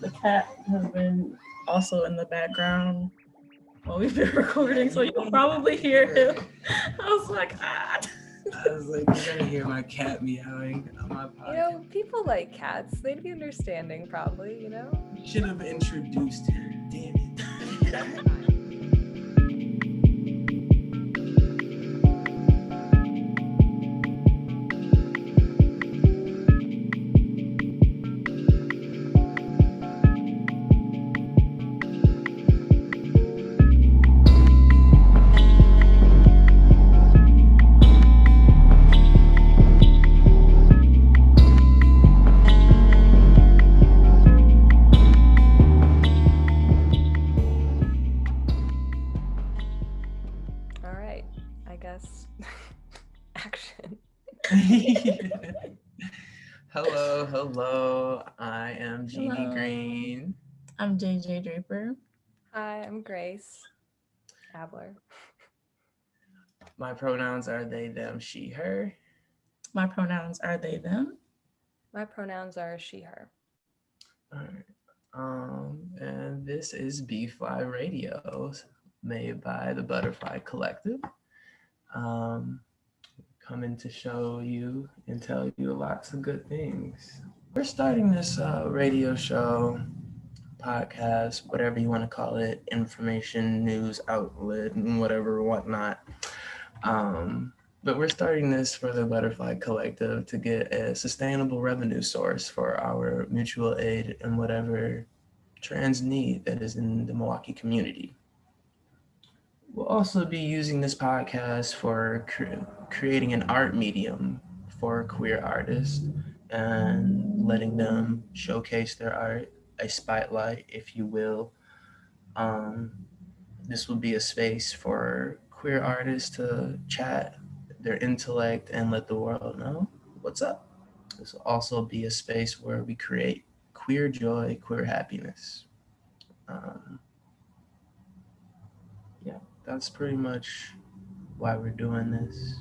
The cat has been also in the background while we've been recording, so you'll probably hear him. I was like, ah. I was like, you're gonna hear my cat meowing on my podcast. You know, people like cats. They'd be understanding, probably, you know? Should have introduced her. Damn it. All right, I guess. Action. Hello. I am Jeannie Hello. Green. I'm JJ Draper. Hi, I'm Grace Abler. My pronouns are they, them, she, her. My pronouns are they, them. My pronouns are she, her. All right. And this is BFly Radio, made by the Butterfly Collective. Coming to show you and tell you lots of good things. We're starting this radio show, podcast, whatever you want to call it, information, news outlet, and whatnot. But we're starting this for the Butterfly Collective to get a sustainable revenue source for our mutual aid and whatever trans need that is in the Milwaukee community. We'll also be using this podcast for creating an art medium for queer artists and letting them showcase their art, a spotlight, if you will. This will be a space for queer artists to chat their intellect and let the world know what's up. This will also be a space where we create queer joy, queer happiness. Yeah, that's pretty much why we're doing this.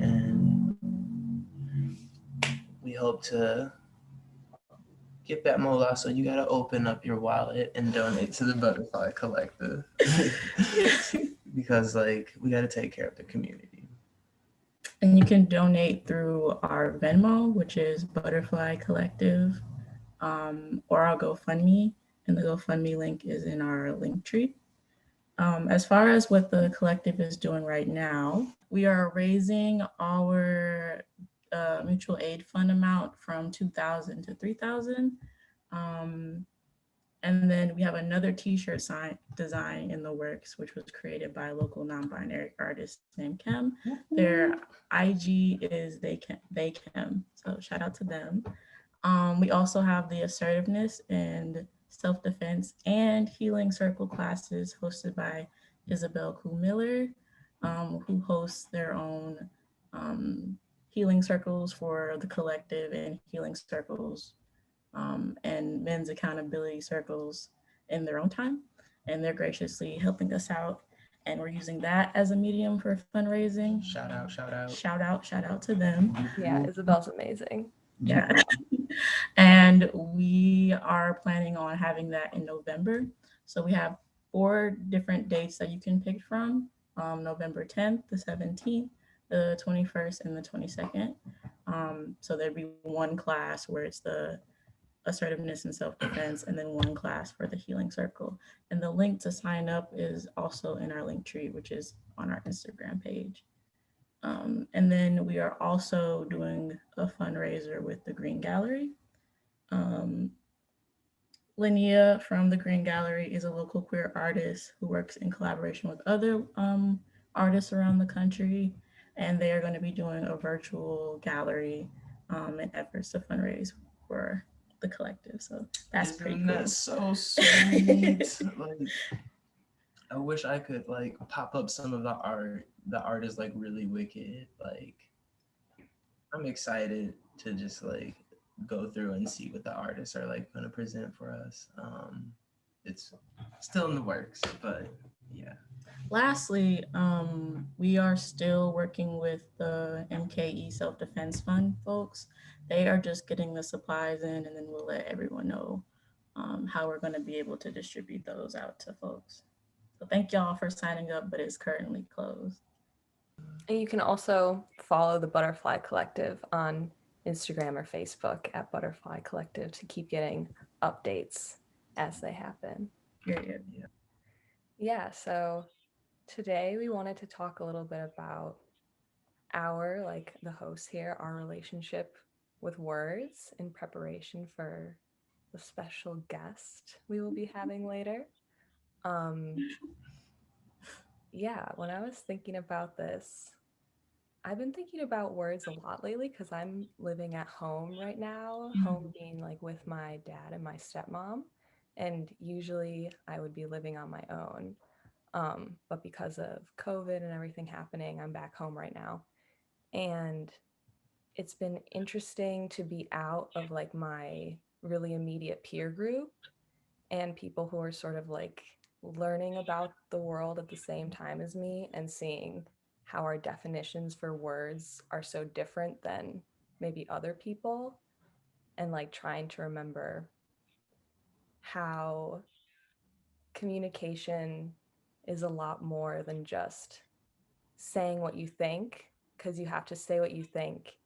And we hope to get that moolah, so you gotta open up your wallet and donate to the Butterfly Collective. Because we gotta take care of the community. And you can donate through our Venmo, which is Butterfly Collective, or our GoFundMe. And the GoFundMe link is in our link tree. As far as what the collective is doing right now, we are raising our mutual aid fund amount from $2,000 to $3,000. And then we have another t-shirt design in the works, which was created by a local non-binary artist named Kim. Their IG is they Kim. So shout out to them. We also have the assertiveness and self-defense and healing circle classes hosted by Isabel Koo Miller, who hosts their own healing circles for the collective and healing circles and men's accountability circles in their own time. And they're graciously helping us out. And we're using that as a medium for fundraising. Shout out. Shout out to them. Yeah, Isabel's amazing. Yeah. And we are planning on having that in November. So we have 4 different dates that you can pick from. November 10th, the 17th, the 21st, and the 22nd. So there'd be one class where it's the assertiveness and self-defense, and then one class for the healing circle. And the link to sign up is also in our link tree, which is on our Instagram page. And then we are also doing a fundraiser with the Green Gallery. Linnea from the Green Gallery is a local queer artist who works in collaboration with other artists around the country, and they are going to be doing a virtual gallery in efforts to fundraise for the collective. So that's pretty cool. That's so sweet. I wish I could pop up some of the art. The art is really wicked. I'm excited to just go through and see what the artists are going to present for us. It's still in the works, but yeah. Lastly, we are still working with the MKE Self-Defense Fund folks. They are just getting the supplies in, and then we'll let everyone know how we're going to be able to distribute those out to folks. So thank y'all for signing up, but it's currently closed. And you can also follow the Butterfly Collective on Instagram or Facebook at Butterfly Collective to keep getting updates as they happen. Period. Yeah, so today we wanted to talk a little bit about like the hosts here, our relationship with words in preparation for the special guest we will be having later. Yeah, when I was thinking about this, I've been thinking about words a lot lately because I'm living at home right now, home being like with my dad and my stepmom. And usually I would be living on my own. But because of COVID and everything happening, I'm back home right now. And it's been interesting to be out of like my really immediate peer group and people who are sort of like learning about the world at the same time as me and seeing how our definitions for words are so different than maybe other people, and like trying to remember how communication is a lot more than just saying what you think, because you have to say what you think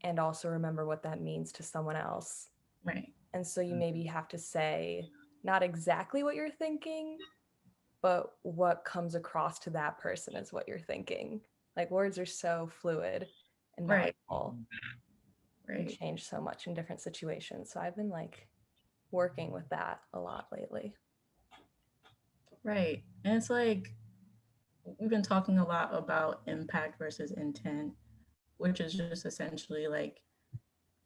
and also remember what that means to someone else. Right. And so you maybe have to say not exactly what you're thinking, but what comes across to that person is what you're thinking. Like words are so fluid and Right. malleable and Right. change so much in different situations. So I've been like working with that a lot lately. Right. And it's like we've been talking a lot about impact versus intent, which is just essentially like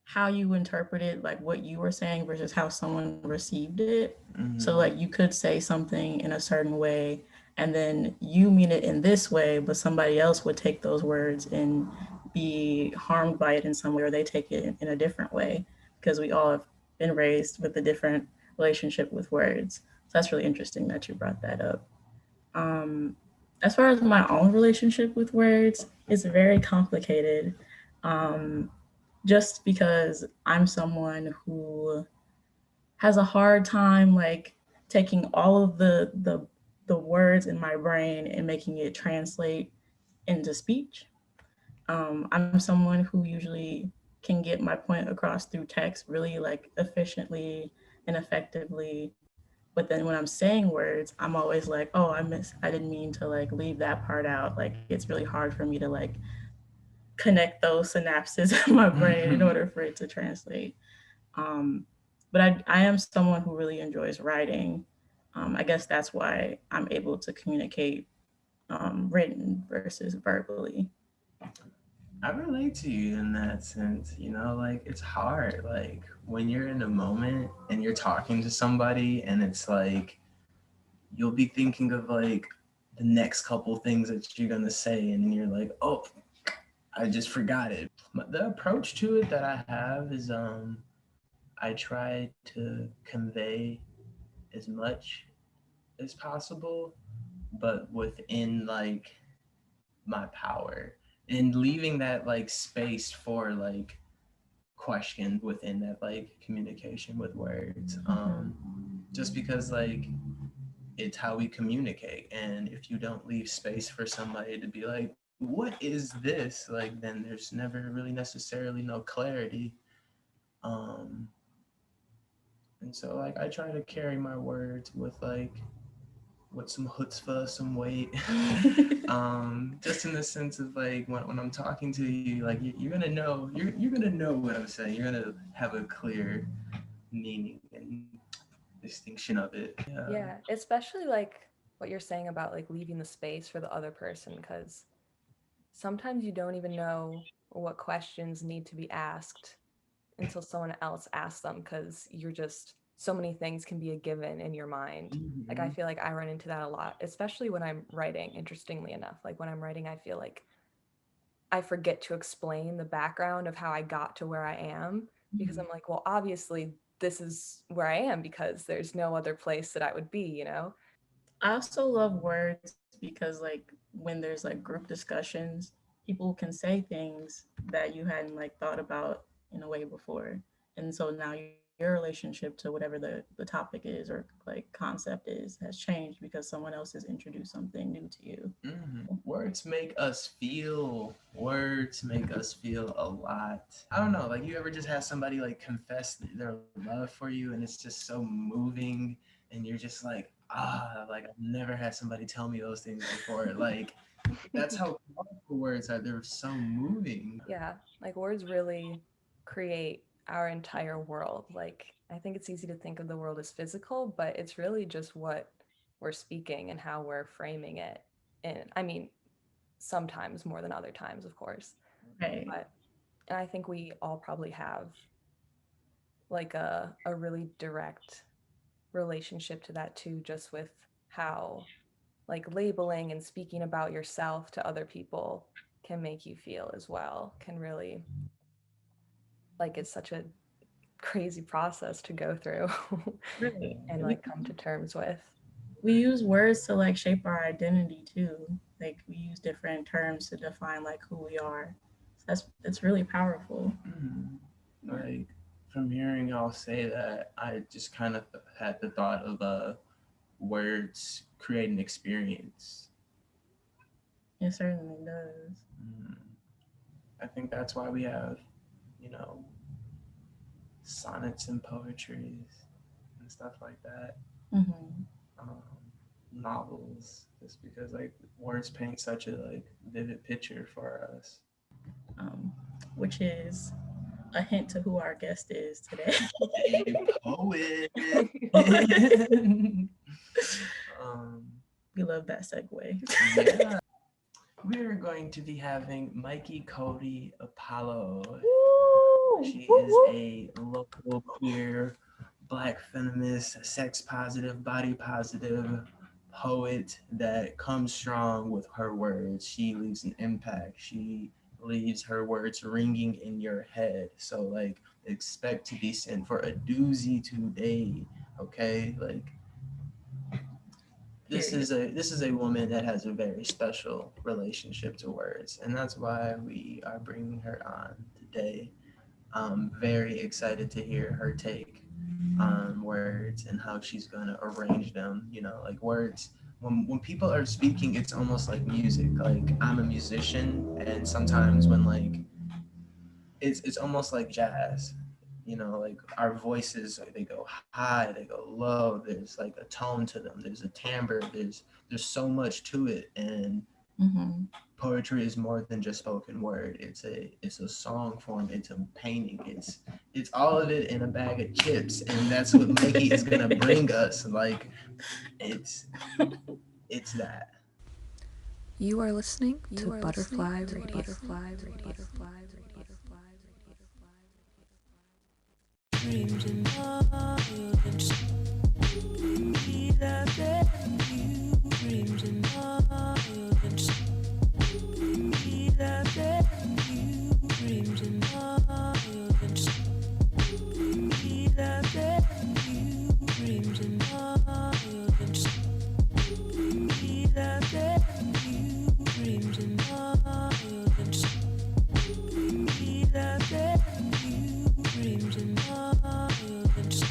how you interpreted like what you were saying versus how someone received it. So like you could say something in a certain way and then you mean it in this way, but somebody else would take those words and be harmed by it in some way, or they take it in a different way, because we all have been raised with a different relationship with words. So that's really interesting that you brought that up. Um, as far as my own relationship with words, it's very complicated. Um, just because I'm someone who has a hard time like taking all of the words in my brain and making it translate into speech. I'm someone who usually can get my point across through text really like efficiently and effectively. But then when I'm saying words, I'm always like, oh, I didn't mean to like leave that part out. Like it's really hard for me to like connect those synapses in my brain in order for it to translate. Um, but I am someone who really enjoys writing. I guess that's why I'm able to communicate written versus verbally. I relate to you in that sense, like it's hard. Like when you're in a moment and you're talking to somebody and it's like you'll be thinking of like the next couple things that you're gonna say and you're like, oh, I just forgot it. The approach to it that I have is I try to convey as much as possible, but within like my power, and leaving that like space for like question within that like communication with words. Just because like it's how we communicate, and if you don't leave space for somebody to be like, what is this, like then there's never really necessarily no clarity. And so like I try to carry my words with some chutzpah, some weight. Just in the sense of like when I'm talking to you, like you're gonna know you're gonna know what I'm saying. You're gonna have a clear meaning and distinction of it. Yeah, especially like what you're saying about like leaving the space for the other person, because sometimes you don't even know what questions need to be asked until someone else asks them, because you're just so many things can be a given in your mind. Like I feel like I run into that a lot, especially when I'm writing, interestingly enough. Like when I'm writing, I feel like I forget to explain the background of how I got to where I am, because I'm like, well, obviously this is where I am because there's no other place that I would be, you know? I also love words because like when there's like group discussions, people can say things that you hadn't like thought about in a way before. And so now you're your relationship to whatever the topic is or like concept is has changed because someone else has introduced something new to you. Words make us feel. Words make us feel a lot. I don't know, like you ever just have somebody like confess their love for you and it's just so moving and you're just like, like I've never had somebody tell me those things before. Like that's how powerful words are. They're so moving. Yeah, like words really create our entire world. Like I think it's easy to think of the world as physical, but it's really just what we're speaking and how we're framing it. And I mean, sometimes more than other times, of course. Right. And I think we all probably have like a really direct relationship to that too, just with how like labeling and speaking about yourself to other people can make you feel as well, can really, like, it's such a crazy process to go through Right. and like come to terms with. We use words to like shape our identity too. Like we use different terms to define like who we are. So it's really powerful. Like from hearing y'all say that, I just kind of had the thought of words create an experience. It certainly does. I think that's why we have, sonnets and poetries and stuff like that. Novels, just because like words paint such a like vivid picture for us. Which is a hint to who our guest is today. A poet. We love that segue. Yeah. We're going to be having Mikey Cody Apollo. She is a local queer, Black feminist, sex positive, body positive poet that comes strong with her words. She leaves an impact. She leaves her words ringing in your head. So like expect to be sent for a doozy today. Okay? Like this is a woman that has a very special relationship to words, and that's why we are bringing her on today. I'm very excited to hear her take on words and how she's gonna arrange them. Like words. When people are speaking, it's almost like music. Like I'm a musician, and sometimes when like it's almost like jazz. Like our voices, they go high, they go low. There's like a tone to them. There's a timbre. There's so much to it, and poetry is more than just spoken word. It's a song form. It's a painting. It's all of it in a bag of chips, and that's what Mikey is gonna bring us. Like it's that. You are listening to Butterfly Radio. Dreams and violence. We love you. Dreams and violence. We love you. Dreams and violence. We love you. Dreams and violence. We love you. Dreams and violence. We love you. Dreams and violence.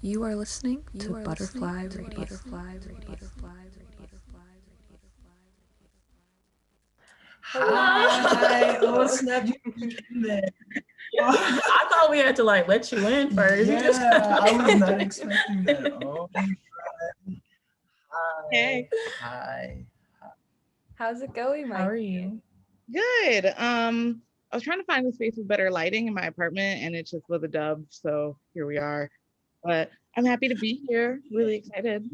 You are listening to Butterfly Radio. Hi. Oh, snap. You came there. I thought we had to like let you in first. You just- Yeah, I was not expecting that. Oh, hi. Hey. Hi. How's it going, Mike? How are you? Good. I was trying to find a space with better lighting in my apartment and it just was a dub. So here we are. But I'm happy to be here. Really excited.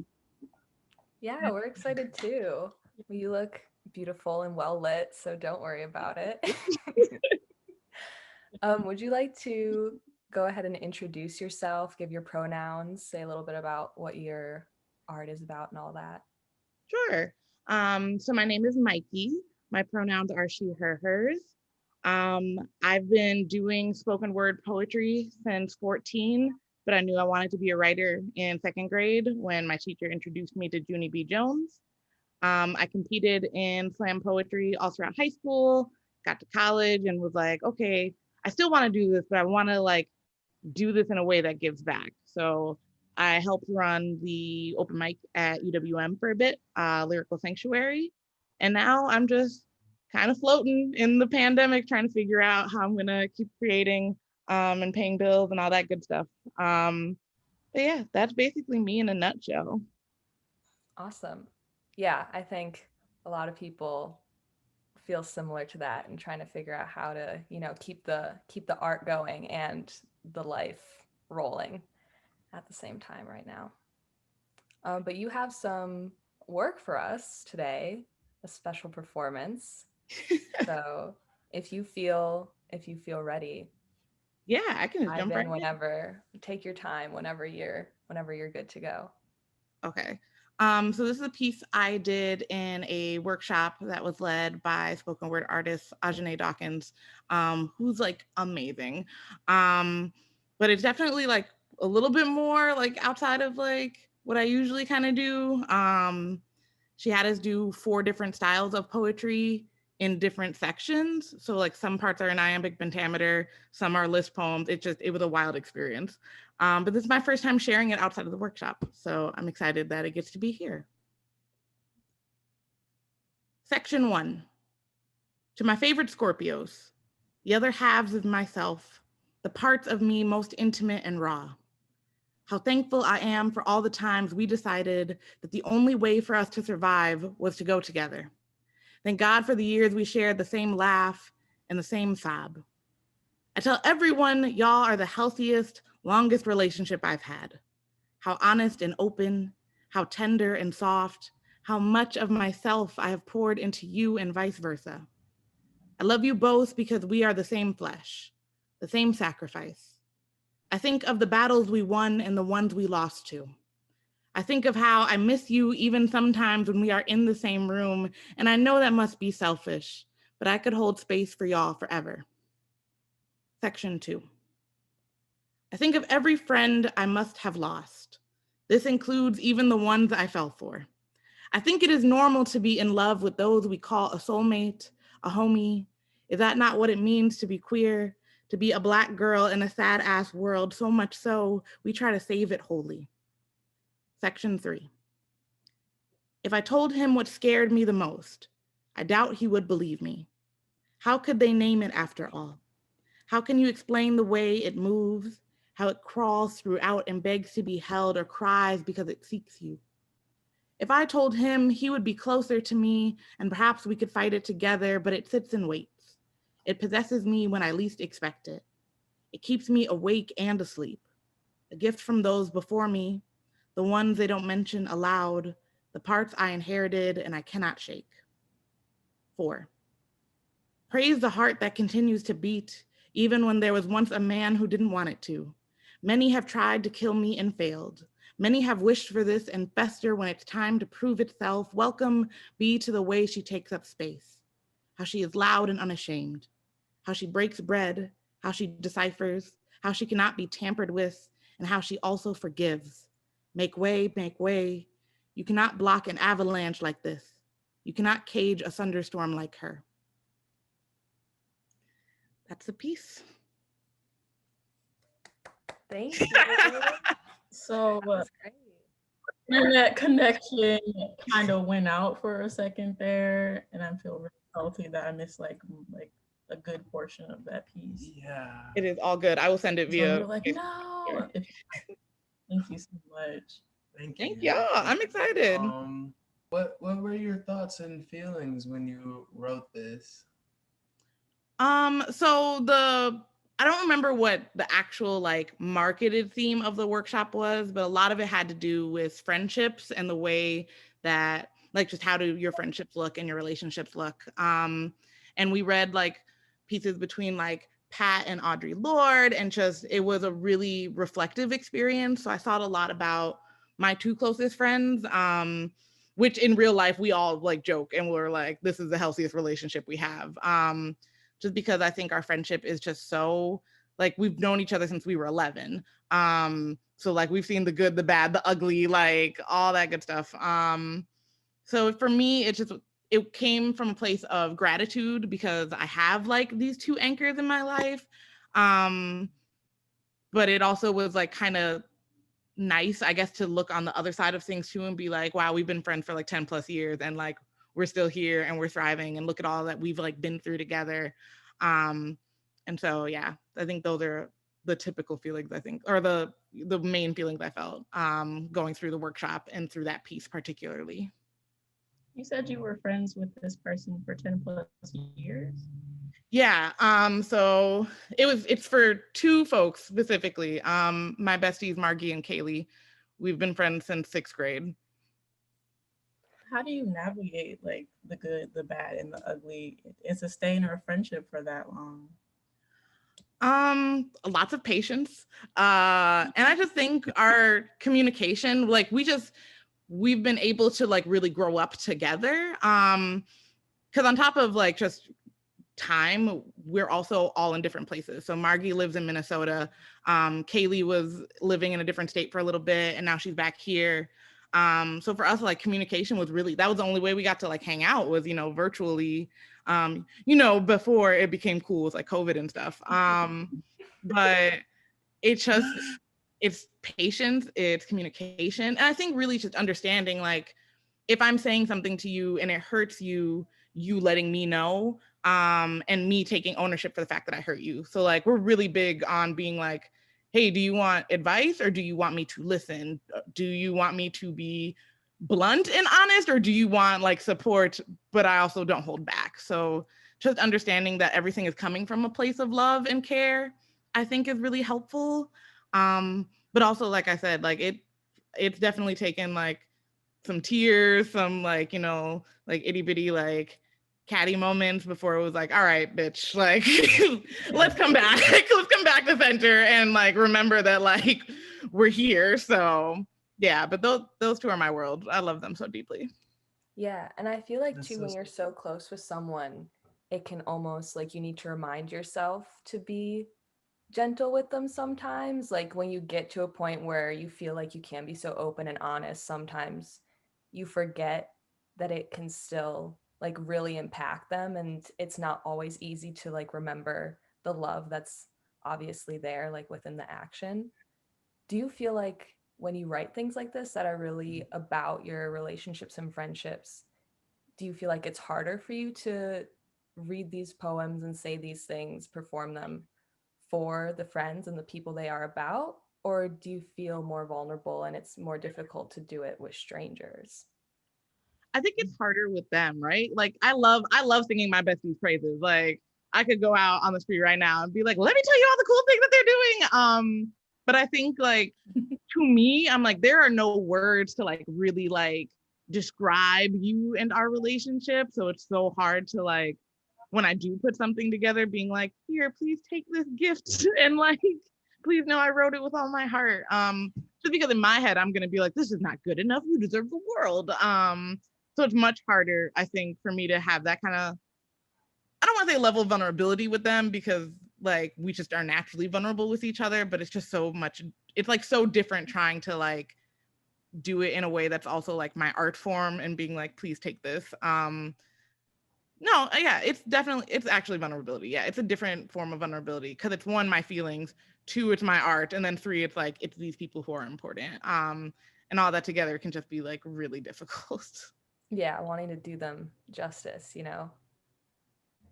Yeah, we're excited too. You look beautiful and well lit, so don't worry about it. Would you like to go ahead and introduce yourself, give your pronouns, say a little bit about what your art is about and all that? Sure. So my name is Mikey. My pronouns are she, her, hers. I've been doing spoken word poetry since 14, but I knew I wanted to be a writer in second grade when my teacher introduced me to Junie B. Jones. I competed in slam poetry all throughout high school, got to college and was like, okay, I still want to do this, but I want to like do this in a way that gives back. So I helped run the open mic at UWM for a bit, Lyrical Sanctuary. And now I'm just kind of floating in the pandemic, trying to figure out how I'm gonna keep creating and paying bills and all that good stuff. But yeah, that's basically me in a nutshell. Awesome. Yeah, I think a lot of people feel similar to that and trying to figure out how to, keep the art going and the life rolling at the same time right now. But you have some work for us today, a special performance. So if you feel ready, Yeah, I can just dive jump in right in. whenever. Take your time whenever you're good to go. Okay. So this is a piece I did in a workshop that was led by spoken word artist Ajane Dawkins, who's like amazing. But it's definitely like a little bit more like outside of like what I usually kind of do. She had us do 4 different styles of poetry in different sections. So like some parts are in iambic pentameter, some are list poems. It was a wild experience. But this is my first time sharing it outside of the workshop. So I'm excited that it gets to be here. Section 1. To my favorite Scorpios, the other halves of myself, the parts of me most intimate and raw. How thankful I am for all the times we decided that the only way for us to survive was to go together. Thank God for the years we shared the same laugh and the same sob. I tell everyone y'all are the healthiest, longest relationship I've had. How honest and open, how tender and soft, how much of myself I have poured into you and vice versa. I love you both because we are the same flesh, the same sacrifice. I think of the battles we won and the ones we lost to. I think of how I miss you even sometimes when we are in the same room, and I know that must be selfish, but I could hold space for y'all forever. Section 2. I think of every friend I must have lost. This includes even the ones I fell for. I think it is normal to be in love with those we call a soulmate, a homie. Is that not what it means to be queer? To be a Black girl in a sad ass world, so much so we try to save it wholly. Section 3. If I told him what scared me the most, I doubt he would believe me. How could they name it after all? How can you explain the way it moves, how it crawls throughout and begs to be held or cries because it seeks you? If I told him, he would be closer to me and perhaps we could fight it together, but it sits and waits. It possesses me when I least expect it. It keeps me awake and asleep. A gift from those before me, the ones they don't mention aloud, the parts I inherited and I cannot shake. 4. Praise the heart that continues to beat, even when there was once a man who didn't want it to. Many have tried to kill me and failed. Many have wished for this and fester when it's time to prove itself. Welcome be to the way she takes up space, how she is loud and unashamed, how she breaks bread, how she deciphers, how she cannot be tampered with, and how she also forgives. Make way, make way. You cannot block an avalanche like this. You cannot cage a thunderstorm like her. That's the piece. Thank you. So That's great. internet connection kind of went out for a second there, and I feel really salty that I missed like a good portion of that piece. Yeah. It is all good. I will send it So we via. were like, no. Thank you so much. Thank Thank you. y'all. I'm excited. What were your thoughts and feelings when you wrote this? So I don't remember what the actual like marketed theme of the workshop was, but a lot of it had to do with friendships and the way that like just how do your friendships look and your relationships look. And we read like pieces between like Pat and Audre Lorde, and just it was a really reflective experience. So I thought a lot about my two closest friends, which in real life we all like joke and we're like, this is the healthiest relationship we have. Just because I think our friendship is just so like we've known each other since we were 11. So like we've seen the good, the bad, the ugly, like all that good stuff. So for me, it came from a place of gratitude because I have like these two anchors in my life. But it also was like kind of nice, I guess, to look on the other side of things too and be like, wow, we've been friends for like 10 plus years and like we're still here and we're thriving and look at all that we've like been through together. And so yeah, I think those are the typical feelings, I think, or the main feelings I felt going through the workshop and through that piece particularly. You said you were friends with this person for 10 plus years? Yeah, so it's for two folks specifically. My besties, Margie and Kaylee. We've been friends since 6th grade. How do you navigate like the good, the bad, and the ugly and sustain a friendship for that long? Lots of patience. And I just think our communication, like we've been able to like really grow up together. Because on top of like just time, we're also all in different places. So Margie lives in Minnesota. Kaylee was living in a different state for a little bit and now she's back here. So for us, like communication was really, that was the only way we got to like hang out was, virtually, before it became cool with like COVID and stuff. But it's patience, it's communication. And I think really just understanding, like, if I'm saying something to you and it hurts you, you letting me know, and me taking ownership for the fact that I hurt you. So like, we're really big on being like, hey, do you want advice or do you want me to listen? Do you want me to be blunt and honest, or do you want like support, but I also don't hold back? So just understanding that everything is coming from a place of love and care, I think is really helpful. But also, like I said, like it's definitely taken like some tears, some like, like itty bitty, like catty moments before it was like, all right, bitch, like, let's come back. Let's come back to center and like, remember that like, we're here. So yeah, but those two are my world. I love them so deeply. Yeah, and I feel like That's too, so when you're so close with someone, it can almost like you need to remind yourself to be gentle with them sometimes. Like when you get to a point where you feel like you can be so open and honest, sometimes you forget that it can still like really impact them, and it's not always easy to like remember the love that's obviously there like within the action. Do you feel like when you write things like this that are really about your relationships and friendships, do you feel like it's harder for you to read these poems and say these things, perform them for the friends and the people they are about? Or do you feel more vulnerable and it's more difficult to do it with strangers? I think it's harder with them, right? Like I love singing my besties praises. Like I could go out on the street right now and be like, let me tell you all the cool things that they're doing. But I think like to me, I'm like, there are no words to like really like describe you and our relationship. So it's so hard to like, when I do put something together, being like, here, please take this gift and like, please know I wrote it with all my heart. Just because in my head, I'm gonna be like, this is not good enough. You deserve the world. So it's much harder, I think, for me to have that kind of, I don't want to say level of vulnerability with them because like we just are naturally vulnerable with each other, but it's just so much, it's like so different trying to like do it in a way that's also like my art form and being like, please take this. No, yeah, it's actually vulnerability. Yeah, it's a different form of vulnerability because it's one, my feelings, two, it's my art, and then three, it's like it's these people who are important. And all that together can just be like really difficult. Yeah, wanting to do them justice, you know.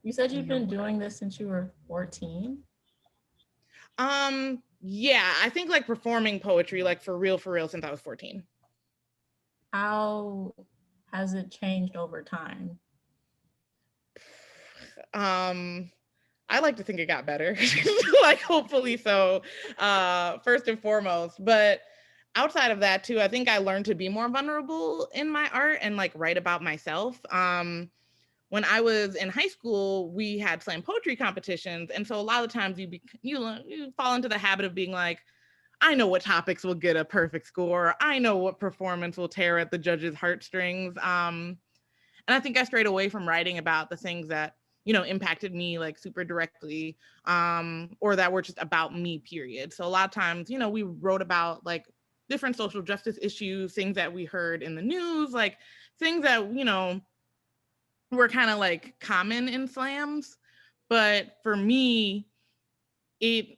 You said you've been doing this since you were 14. Yeah, I think like performing poetry, like for real, since I was 14. How has it changed over time? I like to think it got better, like hopefully so, first and foremost. But outside of that too, I think I learned to be more vulnerable in my art and like write about myself. When I was in high school, we had slam poetry competitions, and so a lot of times you fall into the habit of being like, I know what topics will get a perfect score. I know what performance will tear at the judges' heartstrings. And I think I strayed away from writing about the things that, impacted me like super directly, or that were just about me, period. So a lot of times, we wrote about like different social justice issues, things that we heard in the news, like things that, were kind of like common in slams. But for me, I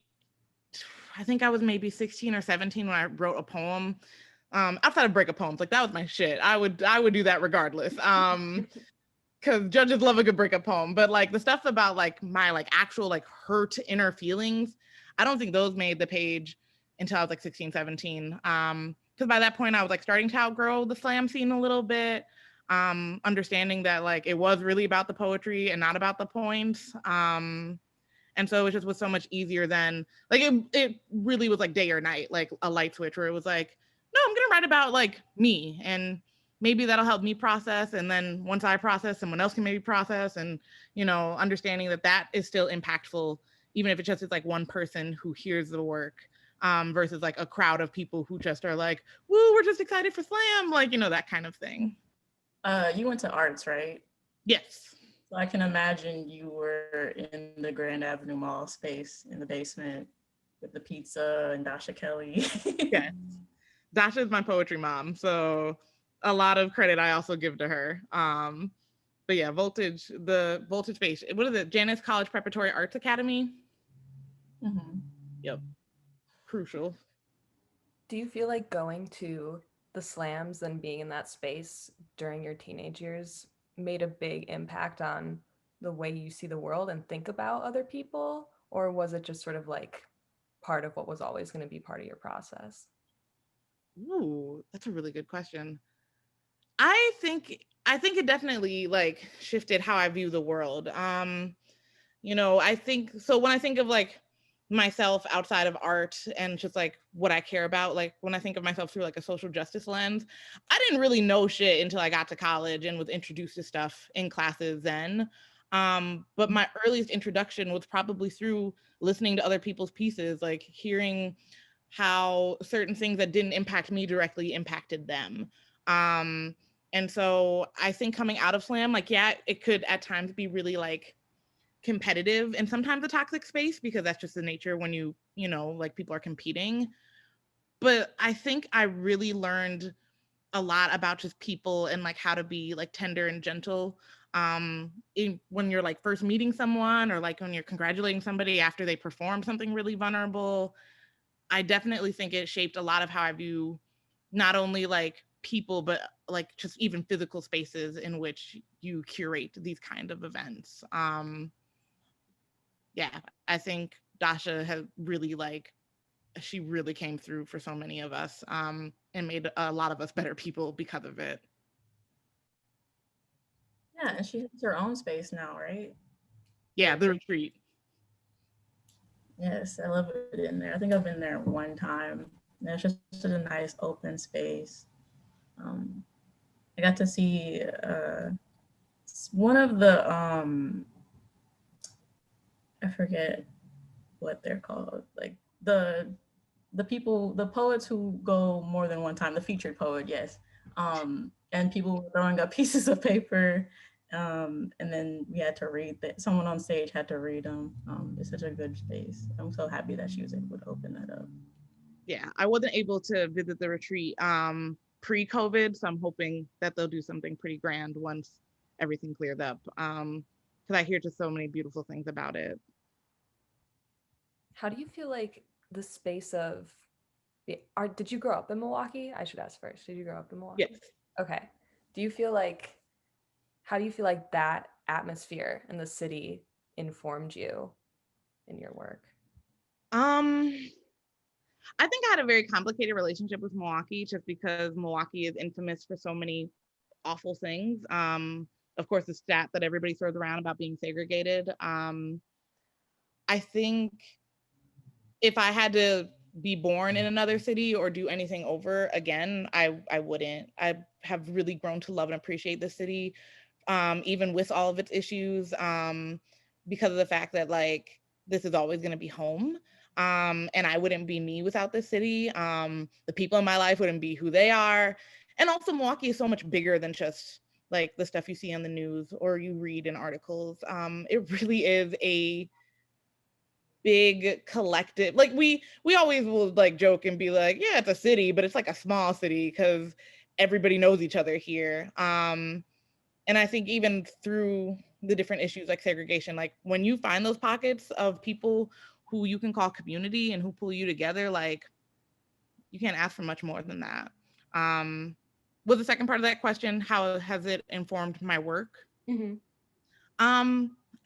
think I was maybe 16 or 17 when I wrote a poem. Outside of breakup poems, like that was my shit. I would do that regardless. Because judges love a good breakup poem, but like the stuff about like my like actual like hurt inner feelings, I don't think those made the page until I was like 16, 17. Because by that point I was like starting to outgrow the slam scene a little bit, understanding that like it was really about the poetry and not about the points. And so it just was so much easier than like it really was like day or night, like a light switch where it was like, no, I'm gonna write about like me, and maybe that'll help me process. And then once I process, someone else can maybe process, and understanding that that is still impactful, even if it just is like one person who hears the work, versus like a crowd of people who just are like, woo, we're just excited for slam, like that kind of thing. You went to arts, right? Yes. So I can imagine you were in the Grand Avenue Mall space in the basement with the pizza and Dasha Kelly. Yes. Dasha is my poetry mom, so a lot of credit I also give to her. But yeah, the Voltage space. What is it? Janus College Preparatory Arts Academy. Mm-hmm. Yep. Crucial. Do you feel like going to the slams and being in that space during your teenage years made a big impact on the way you see the world and think about other people? Or was it just sort of like part of what was always going to be part of your process? Ooh, that's a really good question. I think it definitely like shifted how I view the world. I think so when I think of like myself outside of art and just like what I care about, like when I think of myself through like a social justice lens, I didn't really know shit until I got to college and was introduced to stuff in classes then. But my earliest introduction was probably through listening to other people's pieces, like hearing how certain things that didn't impact me directly impacted them. And so I think coming out of slam, like, yeah, it could at times be really like competitive and sometimes a toxic space, because that's just the nature when like people are competing. But I think I really learned a lot about just people and like how to be like tender and gentle, when you're like first meeting someone, or like when you're congratulating somebody after they perform something really vulnerable. I definitely think it shaped a lot of how I view not only like people, but like just even physical spaces in which you curate these kind of events. Yeah, I think Dasha has really like, she really came through for so many of us, and made a lot of us better people because of it. Yeah, and she has her own space now, right? Yeah, the retreat. Yes, I love it in there. I think I've been there one time. And it's just a nice open space. I got to see one of the I forget what they're called, like the people, the poets who go more than one time, the featured poet, yes. And people were throwing up pieces of paper, and then we had to read that. Someone on stage had to read them. It's such a good space. I'm so happy that she was able to open that up. Yeah, I wasn't able to visit the retreat pre-COVID, so I'm hoping that they'll do something pretty grand once everything clears up. Because I hear just so many beautiful things about it. How do you feel like the space of did you grow up in Milwaukee? I should ask first. Did you grow up in Milwaukee? Yes. Okay. How do you feel like that atmosphere in the city informed you in your work? I think I had a very complicated relationship with Milwaukee just because Milwaukee is infamous for so many awful things. Of course, the stat that everybody throws around about being segregated. I think if I had to be born in another city or do anything over again, I wouldn't. I have really grown to love and appreciate the city, even with all of its issues, because of the fact that like this is always going to be home. And I wouldn't be me without the city. The people in my life wouldn't be who they are. And also Milwaukee is so much bigger than just like the stuff you see on the news or you read in articles. It really is a big collective, like we always will like joke and be like, yeah, it's a city, but it's like a small city because everybody knows each other here. And I think even through the different issues like segregation, like when you find those pockets of people who you can call community and who pull you together, like you can't ask for much more than that. Was the second part of that question, how has it informed my work? Mm-hmm. I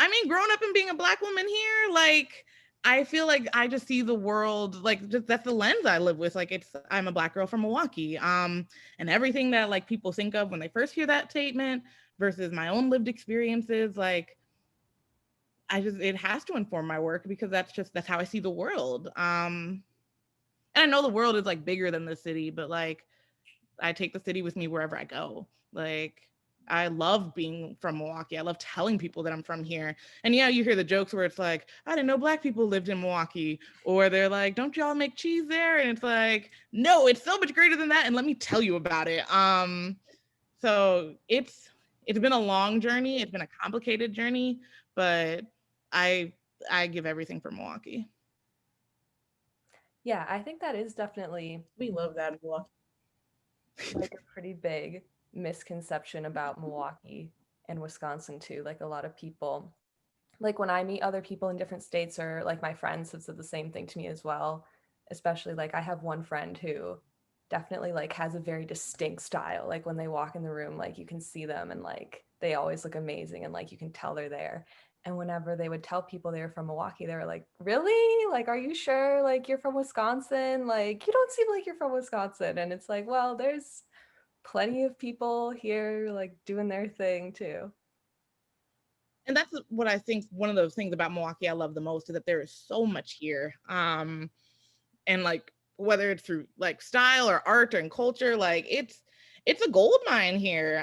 mean, growing up and being a Black woman here, like I feel like I just see the world like just that's the lens I live with. Like I'm a Black girl from Milwaukee. And everything that like people think of when they first hear that statement versus my own lived experiences, like it has to inform my work because that's how I see the world. And I know the world is like bigger than the city, but like I take the city with me wherever I go. Like I love being from Milwaukee. I love telling people that I'm from here. And yeah, you hear the jokes where it's like, I didn't know Black people lived in Milwaukee. Or they're like, don't y'all make cheese there? And it's like, no, it's so much greater than that. And let me tell you about it. So it's been a long journey. It's been a complicated journey, but I give everything for Milwaukee. Yeah, I think that is definitely We love that Milwaukee. like a pretty big misconception about Milwaukee and Wisconsin too. Like a lot of people, like when I meet other people in different states or like my friends have said the same thing to me as well. Especially like I have one friend who definitely like has a very distinct style. Like when they walk in the room, like you can see them and like they always look amazing and like you can tell they're there. And whenever they would tell people they were from Milwaukee, they were like, really? Like, are you sure? Like, you're from Wisconsin? Like, you don't seem like you're from Wisconsin. And it's like, well, there's plenty of people here, like, doing their thing, too. And that's what I think one of those things about Milwaukee I love the most is that there is so much here. And like, whether it's through like style or art and culture, like it's a gold mine here.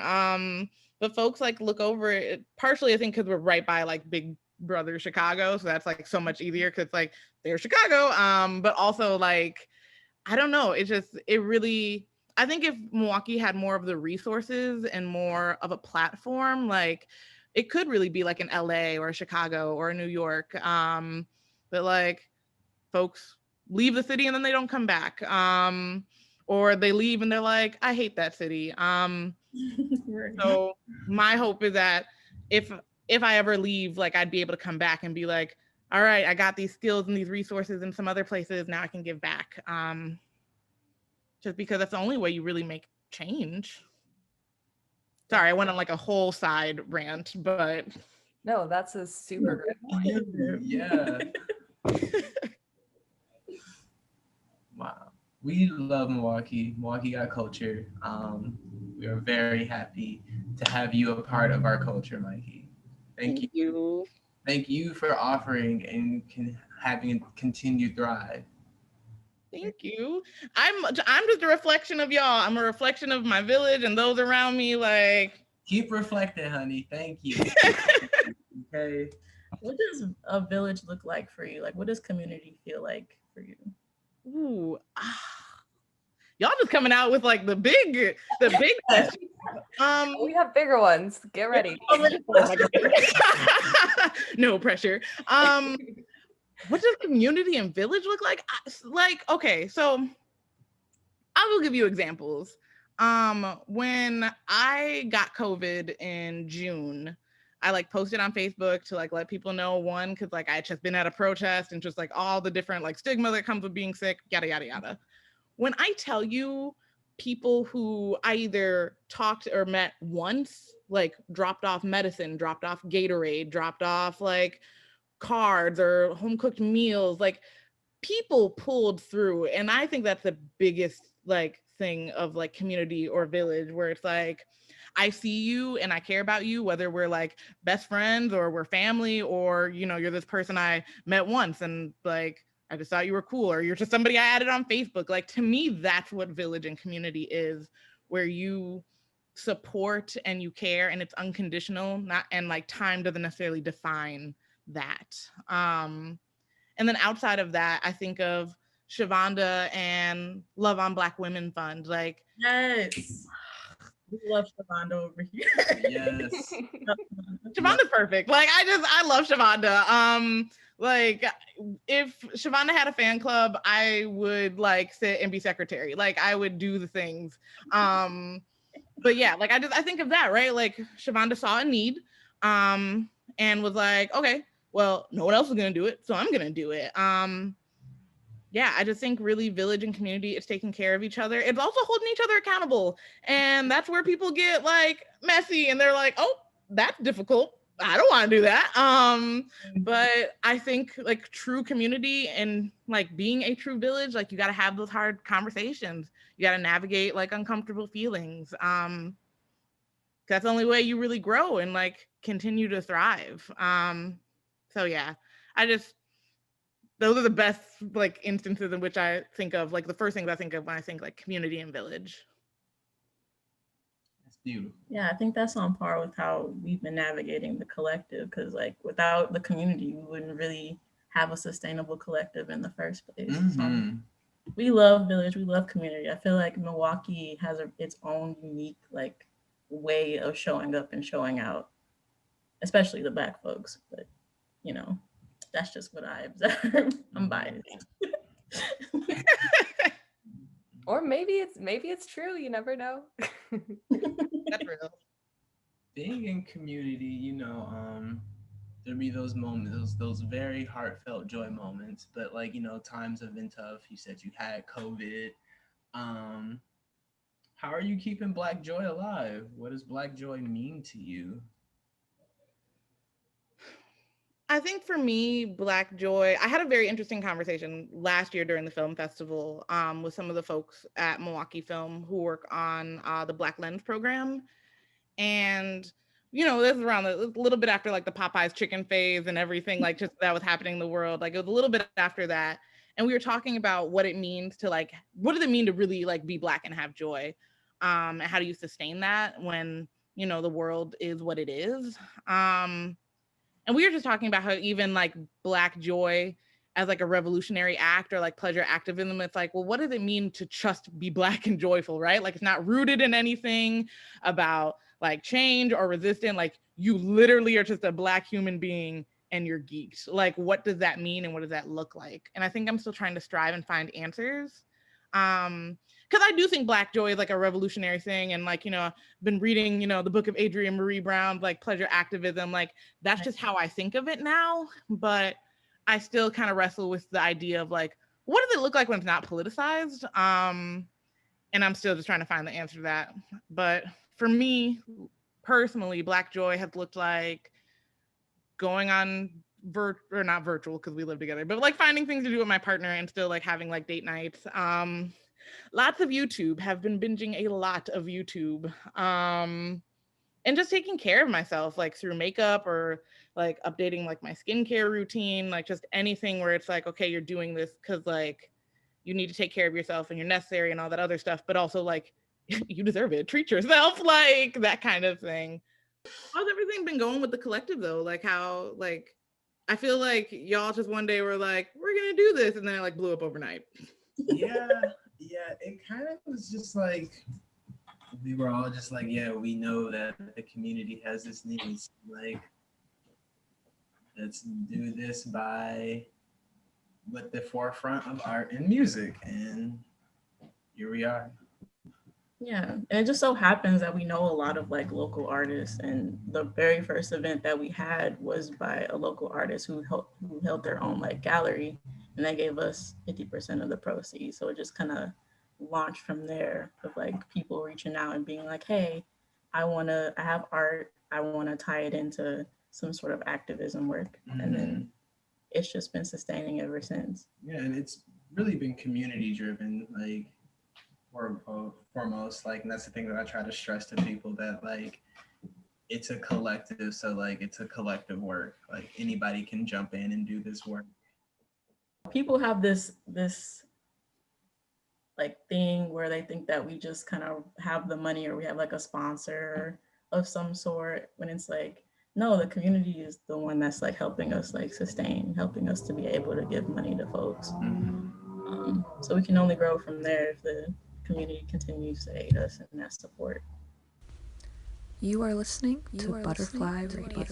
But folks like look over it, partially I think because we're right by like big brother Chicago, so that's like so much easier because like they're Chicago. But also like I don't know, it really, I think if Milwaukee had more of the resources and more of a platform, like it could really be like an LA or a Chicago or a New York. But like folks leave the city and then they don't come back. Or they leave and they're like, I hate that city. So my hope is that if I ever leave, like I'd be able to come back and be like, all right, I got these skills and these resources in some other places. Now I can give back. Just because that's the only way you really make change. Sorry, I went on like a whole side rant, but No, that's a super good point. Yeah. Wow. We love Milwaukee. Milwaukee got culture. We are very happy to have you a part of our culture, Mikey. Thank you. Thank you for offering and having it continue thrive. Thank you. I'm just a reflection of y'all. I'm a reflection of my village and those around me. Like, keep reflecting, honey. Thank you. Okay. What does a village look like for you? Like, what does community feel like for you? Ooh, y'all just coming out with like the big question. We have bigger ones. Get ready. No pressure. What does community and village look like? Okay, so I will give you examples. When I got COVID in June, I like posted on Facebook to like let people know, one, because like I had just been at a protest and just like all the different like stigma that comes with being sick, yada yada yada. When I tell you, people who I either talked or met once, like dropped off medicine, dropped off Gatorade, dropped off like cards or home cooked meals, like people pulled through. And I think that's the biggest like thing of like community or village, where it's like, I see you and I care about you, whether we're like best friends or we're family, or, you know, you're this person I met once and like, I just thought you were cool, or you're just somebody I added on Facebook. Like, to me, that's what village and community is, where you support and you care and it's unconditional, not, and like time doesn't necessarily define that. And then outside of that, I think of Shavonda and Love on Black Women Fund. Like, Yes. We love Shavonda over here. Yes. Shavonda's perfect. Like, I love Shavonda. Like, if Shavonda had a fan club, I would like sit and be secretary. Like, I would do the things. But yeah, like I think of that, right? Like, Shavonda saw a need, and was like, okay, well, no one else is gonna do it, so I'm gonna do it. Yeah, I just think really village and community is taking care of each other. It's also holding each other accountable. And that's where people get like messy and they're like, oh, that's difficult. I don't want to do that. But I think like true community and like being a true village, like you got to have those hard conversations. You got to navigate like uncomfortable feelings. That's the only way you really grow and like continue to thrive. So yeah, those are the best like instances in which I think of, like the first things I think of when I think like community and village. That's beautiful. Yeah, I think that's on par with how we've been navigating the collective, because like without the community, we wouldn't really have a sustainable collective in the first place. So we love village, we love community. I feel like Milwaukee has its own unique like way of showing up and showing out, especially the Black folks. But you know, that's just what I observe. I'm biased. Or maybe it's true. You never know. That's real. Being in community, you know, there'll be those moments, those very heartfelt joy moments. But like, you know, times have been tough. You said you had COVID. How are you keeping Black joy alive? What does Black joy mean to you? I think for me, Black joy, I had a very interesting conversation last year during the film festival with some of the folks at Milwaukee Film who work on the Black Lens program. And, you know, this is around a little bit after like the Popeyes chicken phase and everything like just that was happening in the world. Like it was a little bit after that. And we were talking about what it means to like, what does it mean to really like be Black and have joy? And how do you sustain that when, you know, the world is what it is? And we were just talking about how even like Black joy as like a revolutionary act or like pleasure activism, it's like, well, what does it mean to just be Black and joyful, right? Like it's not rooted in anything about like change or resistance. Like you literally are just a Black human being and you're geeked. Like, what does that mean and what does that look like? And I think I'm still trying to strive and find answers. Because I do think Black joy is like a revolutionary thing. And like, you know, I've been reading, you know, the book of Adrienne Marie Brown's like pleasure activism. Like that's just how I think of it now. But I still kind of wrestle with the idea of like, what does it look like when it's not politicized? And I'm still just trying to find the answer to that. But for me personally, Black joy has looked like going on or not virtual because we live together, but like finding things to do with my partner and still like having like date nights. Lots of YouTube, have been binging a lot of YouTube. And just taking care of myself like through makeup or like updating like my skincare routine, like just anything where it's like, okay, you're doing this because like you need to take care of yourself and you're necessary and all that other stuff, but also like you deserve it, treat yourself, like that kind of thing. How's everything been going with the collective though? Like how, like, I feel like y'all just one day were like, we're gonna do this, and then it like blew up overnight. Yeah, it kind of was just like, we were all just like, yeah, we know that the community has this need. Like, let's do this with the forefront of art and music. And here we are. Yeah, and it just so happens that we know a lot of like local artists, and the very first event that we had was by a local artist who held their own like gallery, and they gave us 50% of the proceeds. So it just kind of launched from there of like people reaching out and being like, "Hey, I have art, I want to tie it into some sort of activism work," and then it's just been sustaining ever since. Yeah, and it's really been community driven, like foremost, like, and that's the thing that I try to stress to people, that like it's a collective, so like it's a collective work. Like anybody can jump in and do this work. People have this like thing where they think that we just kind of have the money or we have like a sponsor of some sort, when it's like, no, the community is the one that's like helping us like sustain, helping us to be able to give money to folks. So we can only grow from there if the community continues to aid us in that support. You are listening to Butterfly Radio.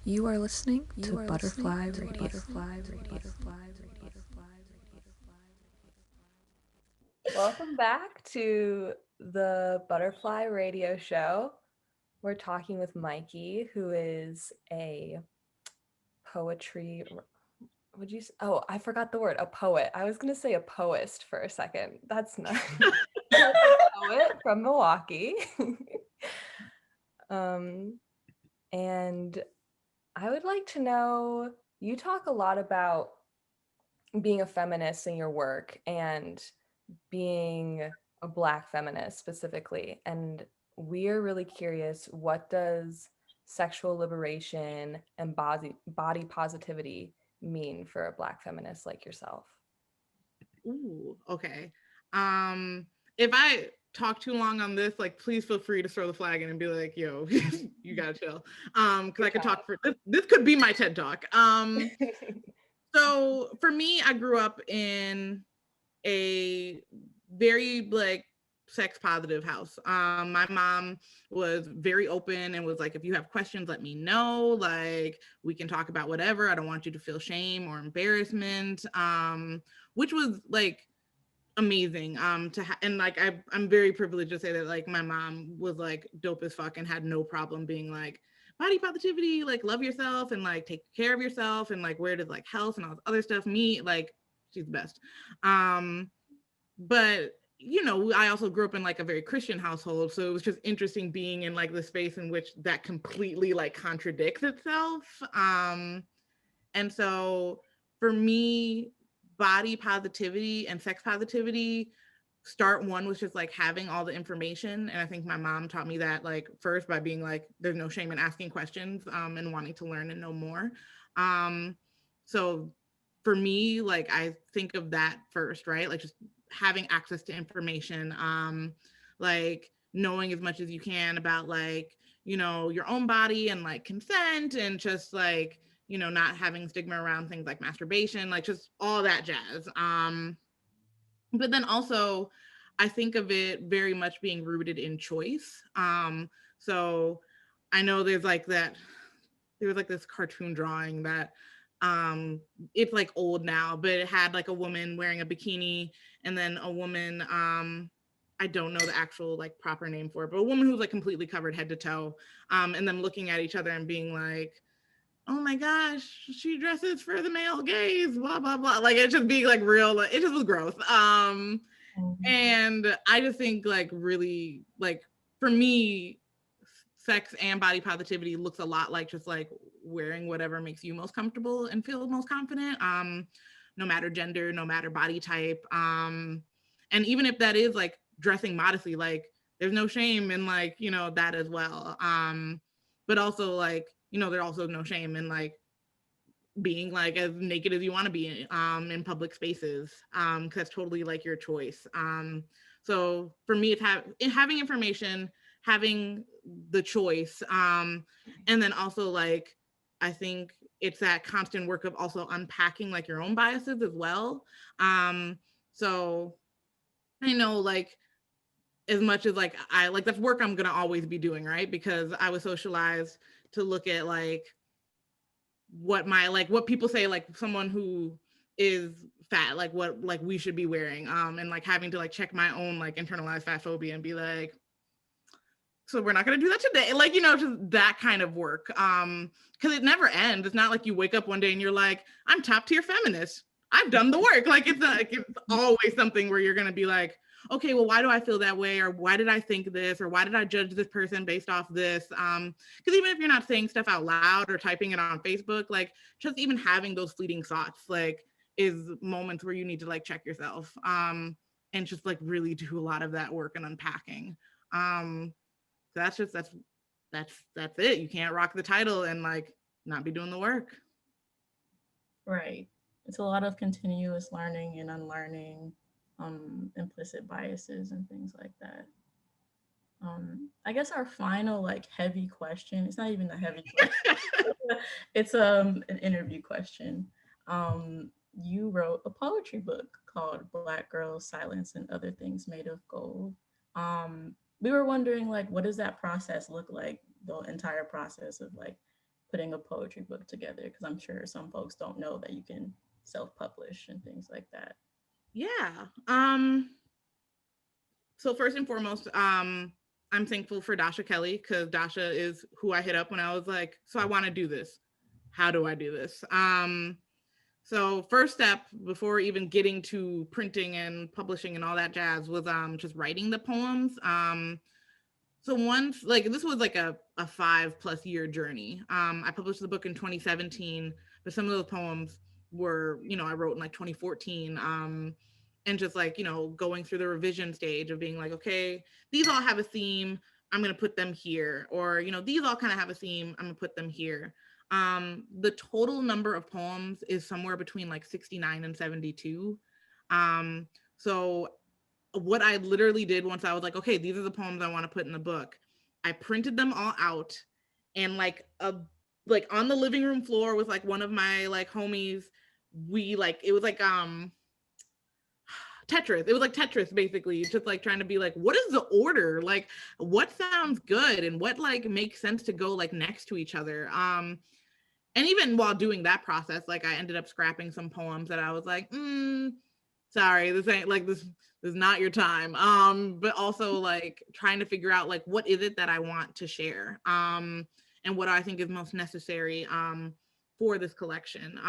You are listening to Butterfly Radio. Welcome back to the Butterfly Radio Show. We're talking with Mikey, who is a poetry. Would you? Oh, I forgot the word. A poet. I was gonna say a poist for a second. That's not a poet from Milwaukee. And I would like to know. You talk a lot about being a feminist in your work and being a Black feminist specifically. And we're really curious, what does sexual liberation and body positivity mean for a Black feminist like yourself? Ooh, okay. If I talk too long on this, like, please feel free to throw the flag in and be like, yo, you gotta chill. Because I could talk for this could be my TED Talk. So for me, I grew up in a very like sex positive house. My mom was very open and was like, if you have questions, let me know. Like, we can talk about whatever. I don't want you to feel shame or embarrassment. Which was like amazing. And like I'm very privileged to say that like my mom was like dope as fuck and had no problem being like, body positivity, like love yourself and like take care of yourself and like where does like health and all this other stuff. Me, like, she's the best. But you know, I also grew up in like a very Christian household, so it was just interesting being in like the space in which that completely like contradicts itself. And so for me, body positivity and sex positivity start one with just like having all the information. And I think my mom taught me that like first by being like, there's no shame in asking questions and wanting to learn and know more. So for me, like I think of that first, right? Like just having access to information, like knowing as much as you can about like, you know, your own body and like consent and just like, you know, not having stigma around things like masturbation, like just all that jazz. But then also I think of it very much being rooted in choice. So I know there was like this cartoon drawing that it's like old now, but it had like a woman wearing a bikini and then a woman, I don't know the actual like proper name for it, but a woman who's like completely covered head to toe, and them looking at each other and being like, oh my gosh, she dresses for the male gaze, blah blah blah. Like it just being like real, like, it just was gross. And I just think like really like for me, sex and body positivity looks a lot like just like wearing whatever makes you most comfortable and feel most confident, no matter gender, no matter body type, and even if that is like dressing modestly, like there's no shame in like, you know, that as well, but also like, you know, there's also no shame in like being like as naked as you want to be in public spaces, because that's totally like your choice. So for me, it's having information, having the choice, and then also like I think it's that constant work of also unpacking like your own biases as well. So I know like as much as like I like that's work I'm gonna always be doing, right? Because I was socialized to look at like what people say like someone who is fat, like what like we should be wearing, and like having to like check my own like internalized fat phobia and be like, so we're not going to do that today, like, you know, just that kind of work, because it never ends. It's not like you wake up one day and you're like, I'm top tier feminist, I've done the work. Like it's not like it's always something where you're going to be like, okay, well, why do I feel that way, or why did I think this, or why did I judge this person based off this, because even if you're not saying stuff out loud or typing it on Facebook, like just even having those fleeting thoughts like is moments where you need to like check yourself, and just like really do a lot of that work and unpacking. That's it. You can't rock the title and like not be doing the work. Right. It's a lot of continuous learning and unlearning implicit biases and things like that. I guess our final like heavy question, it's not even a heavy question. It's an interview question. You wrote a poetry book called Black Girls, Silence, and Other Things Made of Gold. We were wondering like, what does that process look like, the entire process of like putting a poetry book together? Because I'm sure some folks don't know that you can self-publish and things like that. Yeah. So first and foremost, I'm thankful for Dasha Kelly, because Dasha is who I hit up when I was like, so I want to do this. How do I do this? So first step before even getting to printing and publishing and all that jazz was just writing the poems. So once, like, this was like a 5+ year journey. I published the book in 2017, but some of those poems were, you know, I wrote in like 2014. And just like, you know, going through the revision stage of being like, okay, these all have a theme, I'm going to put them here. Or, you know, these all kind of have a theme, I'm going to put them here. The total number of poems is somewhere between like 69 and 72. So what I literally did once I was like, okay, these are the poems I want to put in the book, I printed them all out, and like on the living room floor with like one of my like homies, we like, it was like Tetris. It was like Tetris, basically. Just like trying to be like, what is the order? Like, what sounds good and what like makes sense to go like next to each other. And even while doing that process, like I ended up scrapping some poems that I was like, sorry, this ain't like this is not your time. But also like trying to figure out like what is it that I want to share, and what I think is most necessary for this collection.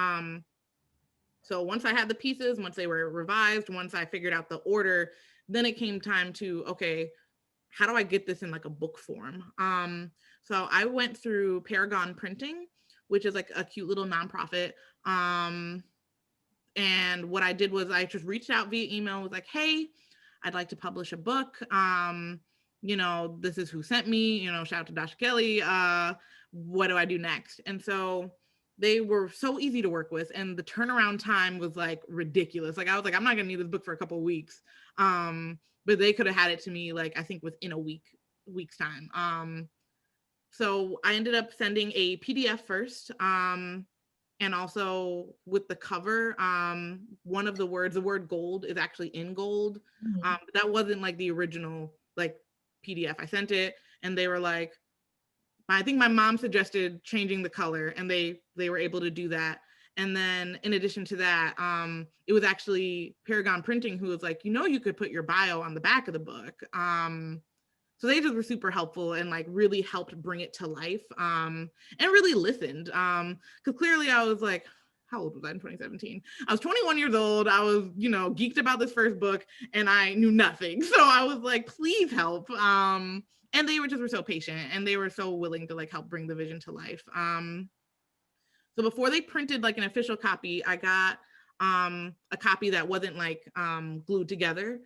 So once I had the pieces, once they were revised, once I figured out the order, then it came time to, okay, how do I get this in like a book form? So I went through Paragon Printing, which is like a cute little nonprofit. And what I did was I just reached out via email, was like, hey, I'd like to publish a book. This is who sent me, shout out to Dasha Kelly. What do I do next? And so they were so easy to work with, and the turnaround time was like ridiculous. Like I was like, I'm not gonna need this book for a couple of weeks. But they could have had it to me, like, I think within a week's time. So I ended up sending a PDF first. And also with the cover, one of the words, the word gold is actually in gold. But that wasn't like the original like PDF. I sent it and they were like, I think my mom suggested changing the color, and they were able to do that. And then in addition to that, it was actually Paragon Printing who was like, you could put your bio on the back of the book. So they just were super helpful and like really helped bring it to life, and really listened. Because clearly I was like, how old was I in 2017? I was 21 years old. I was, geeked about this first book and I knew nothing. So I was like, please help. And they were so patient, and they were so willing to like help bring the vision to life. So before they printed like an official copy, I got a copy that wasn't like glued together,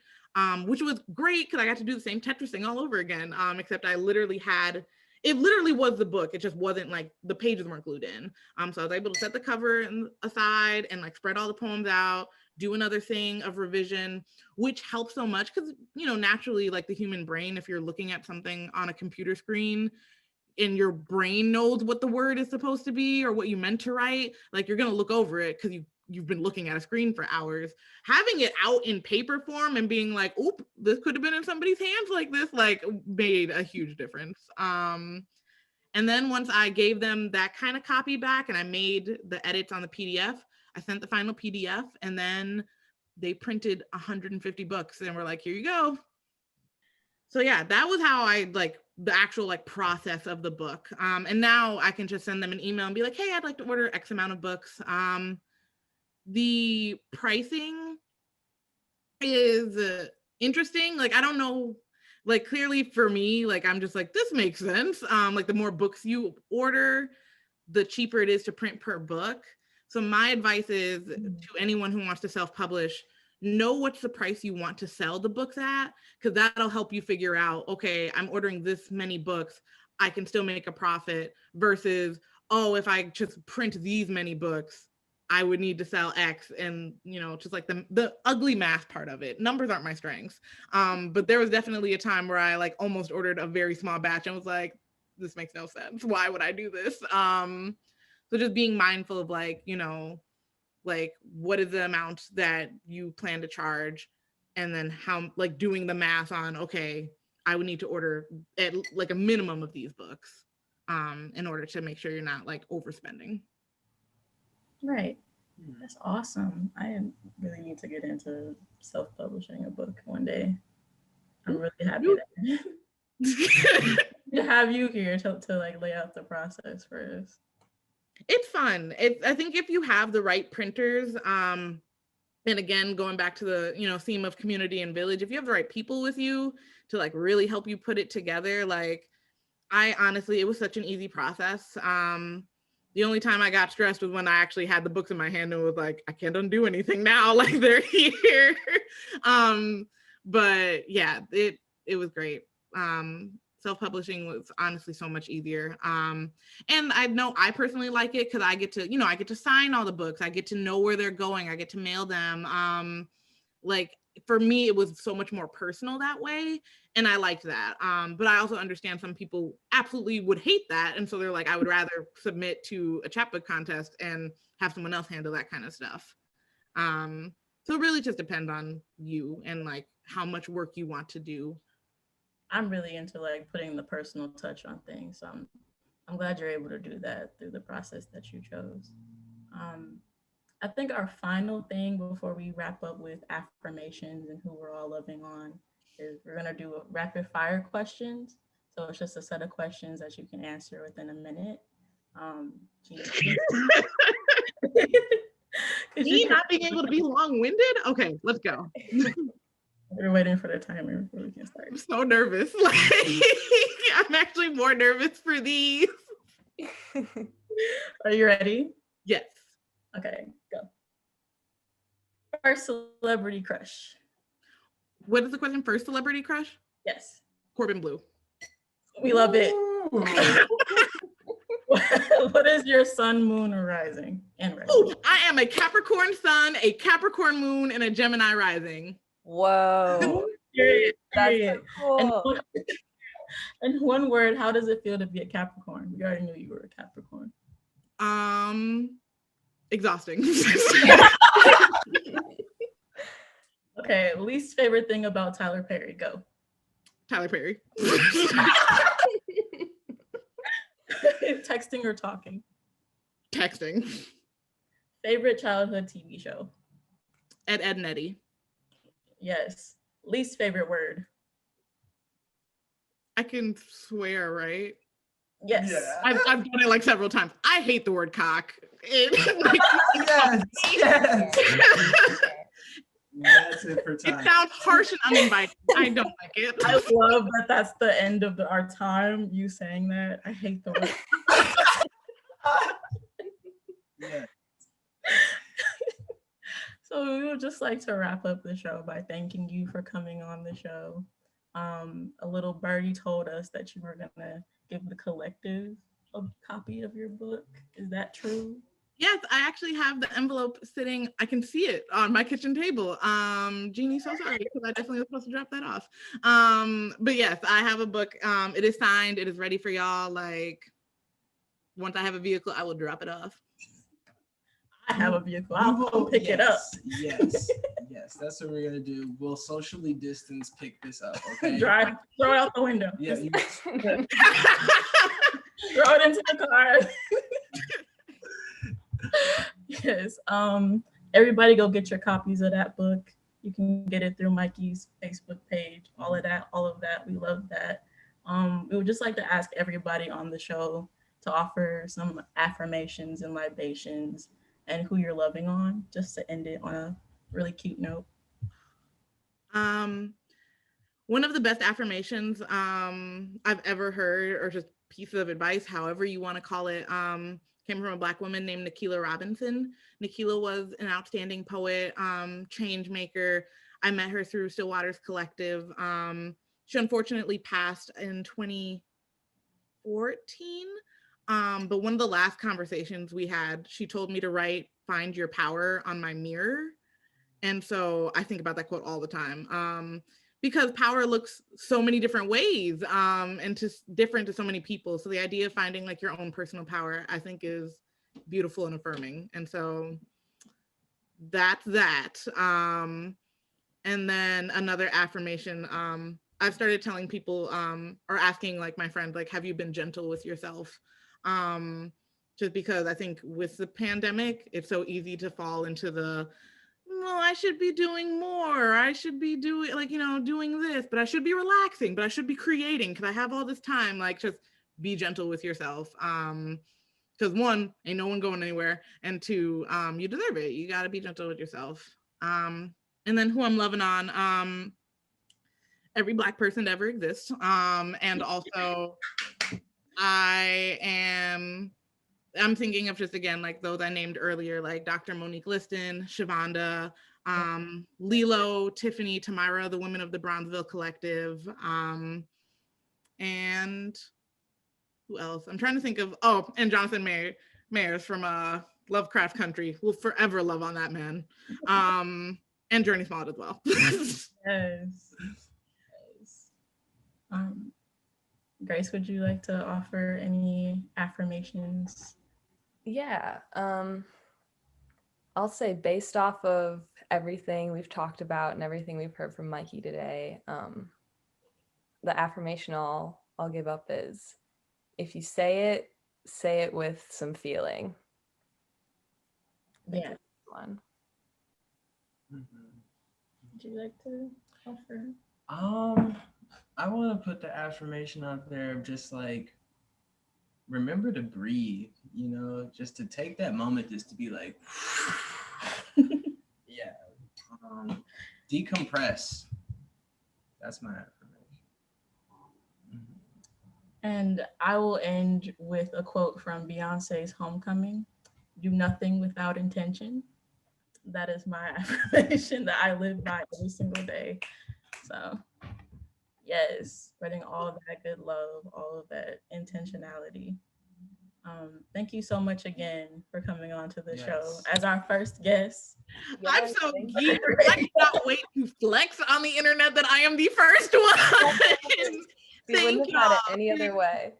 which was great because I got to do the same Tetris thing all over again, except it literally was the book. It just wasn't like the pages weren't glued in. So I was able to set the cover aside and like spread all the poems out, do another thing of revision, which helps so much because, naturally, like the human brain, if you're looking at something on a computer screen and your brain knows what the word is supposed to be or what you meant to write, like you're going to look over it because you've been looking at a screen for hours. Having it out in paper form and being like, oop, this could have been in somebody's hands like this, like made a huge difference. And then once I gave them that kind of copy back and I made the edits on the PDF, I sent the final PDF, and then they printed 150 books and were like, here you go. So yeah, that was how I like the actual like process of the book. And now I can just send them an email and be like, hey, I'd like to order X amount of books. The pricing is interesting. Like, I don't know, like clearly for me, like, I'm just like, this makes sense. Like the more books you order, the cheaper it is to print per book. So my advice is to anyone who wants to self-publish, know what's the price you want to sell the books at, because that'll help you figure out, okay, I'm ordering this many books, I can still make a profit, versus, oh, if I just print these many books, I would need to sell X, and just like the ugly math part of it. Numbers aren't my strengths. But there was definitely a time where I like almost ordered a very small batch and was like, this makes no sense. Why would I do this? So just being mindful of like, like what is the amount that you plan to charge, and then how, like doing the math on, okay, I would need to order at like a minimum of these books in order to make sure you're not like overspending. Right. That's awesome. I really need to get into self-publishing a book one day. I'm really happy to have you here to like lay out the process for us. It's fun. I think if you have the right printers, and again, going back to the, theme of community and village, if you have the right people with you to like really help you put it together, like I honestly, it was such an easy process. The only time I got stressed was when I actually had the books in my hand and was like, I can't undo anything now, like they're here. But yeah, it was great. Self-publishing was honestly so much easier. And I know I personally like it because I get to sign all the books. I get to know where they're going. I get to mail them. Like for me, it was so much more personal that way. And I liked that. But I also understand some people absolutely would hate that. And so they're like, I would rather submit to a chapbook contest and have someone else handle that kind of stuff. So it really just depends on you and like how much work you want to do. I'm really into like putting the personal touch on things. So I'm glad you're able to do that through the process that you chose. I think our final thing before we wrap up with affirmations and who we're all loving on is we're going to do rapid fire questions. So it's just a set of questions that you can answer within a minute. Me not being able to be long-winded? Okay, let's go. We're waiting for the timer before we can start. I'm so nervous. Like, I'm actually more nervous for these. Are you ready? Yes. Okay, go. First celebrity crush. What is the question? First celebrity crush? Yes. Corbin Blue. We love it. Ooh. What is your sun, moon, or rising? And rising. Ooh, I am a Capricorn sun, a Capricorn moon, and a Gemini rising. Whoa. Period, That's period. so cool. And one word, how does it feel to be a Capricorn? We already knew you were a Capricorn. Exhausting. Okay, least favorite thing about Tyler Perry. Go. Tyler Perry. Texting or talking? Texting. Favorite childhood TV show? Ed, and Eddie. Yes. Least favorite word? I can swear, right? Yes. Yeah. I've done it like several times. I hate the word cock. Yes. Yes. That's it for It time. sounds harsh and uninviting. I don't like it. I love that that's the end of our time, you saying that. I hate the word. Yeah. So we would just like to wrap up the show by thanking you for coming on the show. A little birdie told us that you were gonna give the collective a copy of your book. Is that true? Yes, I actually have the envelope sitting. I can see it on my kitchen table. Jeannie, so sorry because I definitely was supposed to drop that off. But yes, I have a book. It is signed. It is ready for y'all. Like once I have a vehicle, I will drop it off. I have a vehicle. I'll come pick it up. Yes. Yes. That's what we're gonna do. We'll socially distance pick this up. Okay. Drive, throw it out the window. Yeah. You, Throw it into the car. Yes. Everybody go get your copies of that book. You can get it through Mikey's Facebook page. All of that. We love that. We would just like to ask everybody on the show to offer some affirmations and libations and who you're loving on, just to end it on a really cute note. One of the best affirmations I've ever heard, or just pieces of advice, however you want to call it, came from a Black woman named Nikila Robinson. Nikila was an outstanding poet, change maker. I met her through Stillwater's Collective. She unfortunately passed in 2014. But one of the last conversations we had, she told me to write "Find Your Power" on my mirror. And so I think about that quote all the time. Because power looks so many different ways and different to so many people. So the idea of finding like your own personal power, I think is beautiful and affirming. And so that's that. And then another affirmation, I've started telling people or asking like my friends, like, have you been gentle with yourself? Just because I think with the pandemic, it's so easy to fall into the, well, I should be doing more. I should be doing doing this, but I should be relaxing, but I should be creating because I have all this time. Like, just be gentle with yourself. Because one, ain't no one going anywhere. And two, you deserve it. You got to be gentle with yourself. And then who I'm loving on, every Black person to ever exist. And also I'm thinking of just, again, like those I named earlier, like Dr. Monique Liston, Shavonda, Lilo, Tiffany, Tamara, the women of the Bronzeville Collective, and who else? I'm trying to think of, and Jonathan Mayers from Lovecraft Country. We'll forever love on that man. And Journey Smollett as well. Yes. Grace, would you like to offer any affirmations? Yeah. I'll say, based off of everything we've talked about and everything we've heard from Mikey today, the affirmation I'll give up is, if you say it with some feeling. Yeah. One. Would you like to offer? I want to put the affirmation out there of just like, remember to breathe, just to take that moment just to be like, yeah, decompress. That's my affirmation. And I will end with a quote from Beyonce's Homecoming: "Do nothing without intention." That is my affirmation that I live by every single day. So, yes, spreading all of that good love, all of that intentionality. Thank you so much again for coming on to the show as our first guest. I'm Yes, so thank geeked. you. I cannot wait to flex on the internet that I am the first one. We wouldn't have had it any other way.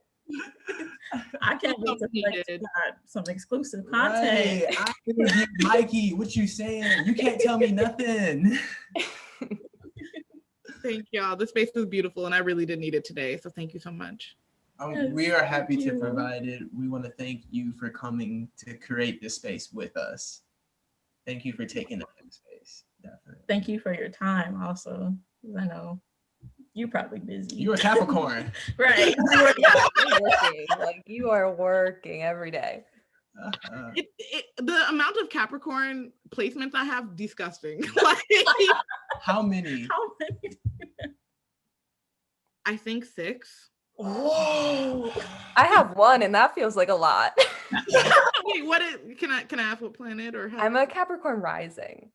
I can't wait to flex Needed. some exclusive content. Right. I interviewed Mikey. What you saying? You can't tell me nothing. Thank y'all. The space was beautiful and I really did need it today. So thank you so much. We are happy Thank to you. provide it. We want to thank you for coming to create this space with us. Thank you for taking up the space. Definitely. Thank you for your time also. 'Cause I know you're probably busy. You're a Capricorn. Right. You're working. Like you are working every day. The amount of Capricorn placements I have, disgusting. Like, How many? How many? I think 6. Oh, I have one, and that feels like a lot. Wait, can I ask what planet or how? I'm a Capricorn rising.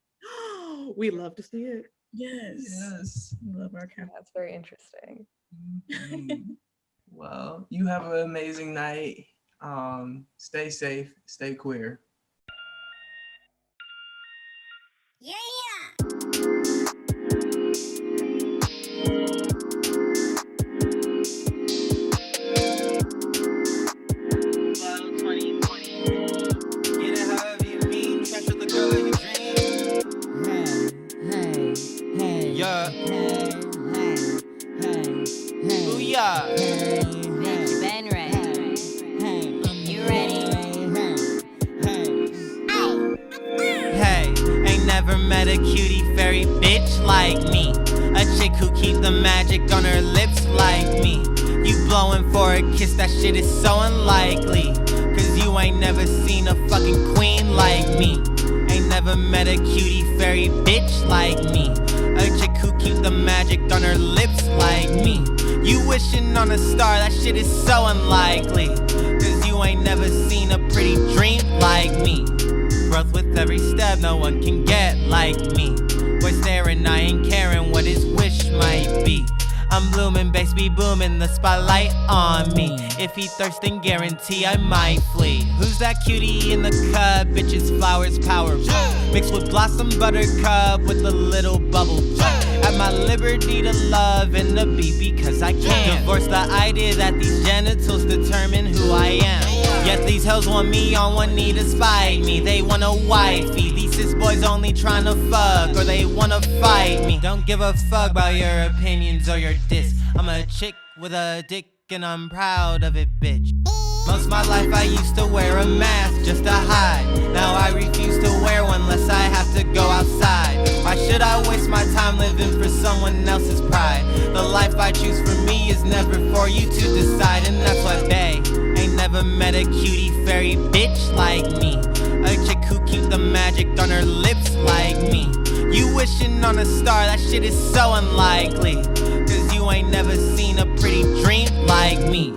We love to see it. yes. Yes. We love our camp. That's very interesting. Mhm. Well, you have an amazing night. Stay safe, stay queer. Yeah. Booyah. Bitch, been ready. You ready? Hey, ain't never met a cutie fairy bitch like me. A chick who keep the magic on her lips like me. You blowing for a kiss, that shit is so unlikely. Cause you ain't never seen a fucking queen like me. Ain't never met a cutie fairy bitch like me. A chick who keep the magic on her lips like me. You wishing on a star, that shit is so unlikely. Cause you ain't never seen a pretty dream like me. Growth with every step, no one can get like me. We're staring, I ain't caring what his wish might be. I'm blooming, bass be booming, the spotlight on me. If he thirsting, guarantee I might flee. Who's that cutie in the cup? Bitches, flowers, power. Mixed with blossom buttercup with a little bubble. At my liberty to love and to be because I can. Divorce the idea that these genitals determine who I am. Yet these hoes want me on one knee to spite me. They want a wifey. These cis boys only trying to fuck or they wanna fight me. Don't give a fuck about your opinions or your diss. I'm a chick with a dick and I'm proud of it, bitch. Most of my life I used to wear a mask just to hide. Now I refuse to wear one unless I have to go outside. Why should I waste my time living for someone else's pride? The life I choose for me is never for you to decide. And that's why they ain't never met a cutie fairy bitch like me. A chick who keep the magic on her lips like me. You wishing on a star, that shit is so unlikely. Cause you ain't never seen a pretty dream like me.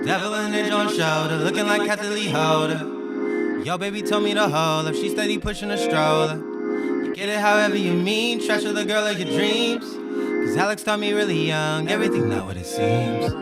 Devil in the joint shoulder, looking like Kathy Lee Holder. Yo, baby told me to hold up, she steady pushing a stroller. You get it however you mean, treasure the girl of your dreams. Cause Alex taught me really young, everything not what it seems.